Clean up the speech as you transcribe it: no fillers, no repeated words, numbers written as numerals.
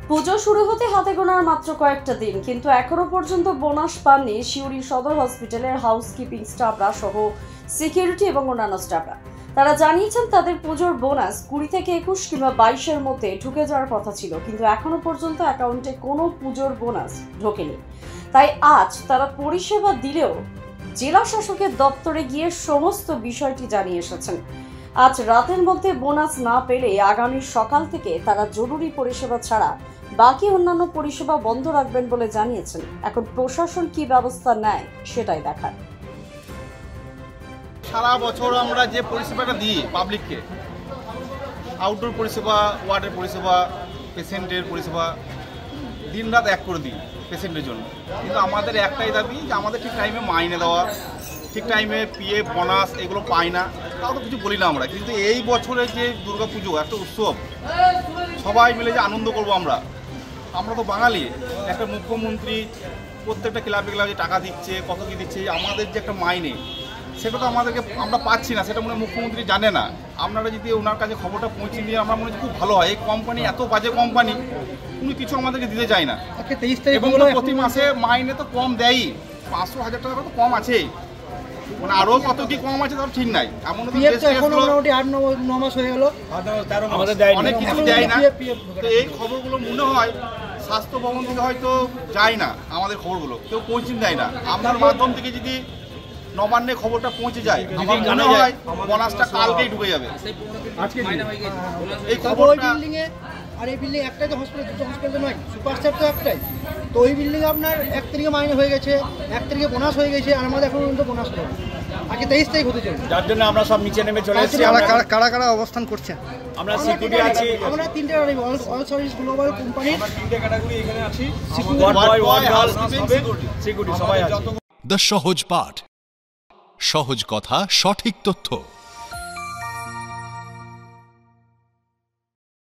পুজো শুরু হতে হাতে গোনার মাত্র কয়েকটা দিন, কিন্তু এখনো পর্যন্ত বোনাস পাননি শিউরি সদর হসপিটালের হাউসকিপিং স্টাফরা সহ সিকিউরিটি এবং অন্যান্য স্টাফরা। তারা জানিয়েছেন তাদের পুজোর বোনাস 20 থেকে 21 কিংবা 22-এর মধ্যে ঢুকে যাওয়ার কথা ছিল, কিন্তু এখনো পর্যন্ত অ্যাকাউন্টে কোনো পুজোর বোনাস ঢোকেনি। তাই আজ তারা পরিষেবা দিলেও জেলা শাসকের দপ্তরে গিয়ে সমস্ত বিষয়টি জানিয়ে এসেছেন। আজ রাতের মধ্যে বোনাস না পেলে আগামী সকাল থেকে তারা জরুরি পরিষেবা ছাড়া বাকি অন্যান্য পরিষেবা বন্ধ রাখবেন বলে জানিয়েছেন। এখন প্রশাসন কি ব্যবস্থা নেয় সেটাই দেখার। সারা বছর আমরা যে পরিষেবাটা দিই পাবলিককে, আউটডোর পরিষেবা, ওয়ার্ডের পরিষেবা, পেশেন্টের পরিষেবা, দিনরাত এক করে দিই পেশেন্টের জন্য। কিন্তু আমাদের একটাই দাবি যে আমাদের ঠিক টাইমে মাইনে দেওয়া, ঠিক টাইমে পিএফ বোনাস এগুলো পাই না, তাও তো কিছু বলি না আমরা। কিন্তু এই বছরে যে দুর্গা পুজো একটা উৎসব, সবাই মিলে যে আনন্দ করবো আমরা তো বাঙালি। একটা মুখ্যমন্ত্রী প্রত্যেকটা ক্লাবে ক্লাবে টাকা দিচ্ছে, কত কী দিচ্ছে, আমাদের যে একটা মাইনে সেটা তো আমরা পাচ্ছি না, সেটা মনে হয় মুখ্যমন্ত্রী জানে না। আপনারা যদি ওনার কাছে খবরটা পৌঁছে দিয়ে আমার মনে হয় খুব ভালো হয়। এই কোম্পানি এত বাজে কোম্পানি, উনি কিছু আমাদেরকে দিতে চায় না। এবং প্রতি মাসে মাইনে তো কম দেয়ই, 500-1000 টাকা তো কম আছেই, মানে আরও কত কি কম আছে তার ঠিক নাই। এমন মোটামুটি 8-9 মাস হয়ে গেল, অনেক কিছু দেয় না। তো এই খবরগুলো মনে হয় স্বাস্থ্য ভবন থেকে হয়তো যায় না, আমাদের খবরগুলো কেউ পৌঁছে দেয় না। আপনার মাধ্যম থেকে যদি নবান্নে খবরটা পৌঁছে যায়, আমার মনে হয় বোনাসটা কালকেই ঢুকে যাবে। এই খবরটা আর এই বিল্ডিং একটাই তো হসপিটাল, দুটো হসপিটাল তো নয়, সুপার স্টার তো একটাই। তো ওই বিল্ডিং আপনার 1 তারিখে মাইনে হয়ে গেছে, 1 তারিখে বোনাস হয়ে গেছে, আর আমাদের এখন পর্যন্ত বোনাস নেই। আজকে 23 তারিখ হতে চলে, যার জন্য আমরা সব নিচে নেমে চলে এসেছি। কারা অবস্থান করছে? আমরা সিকিউরিটি আছি, আমরা 3টে অল সার্ভিস গ্লোবাল কোম্পানি, 3টে ক্যাটাগরি এখানে আছি, সিকিউরিটি সবাই আছে। দ্য সহজ পাঠ, সহজ কথা, সঠিক তথ্য।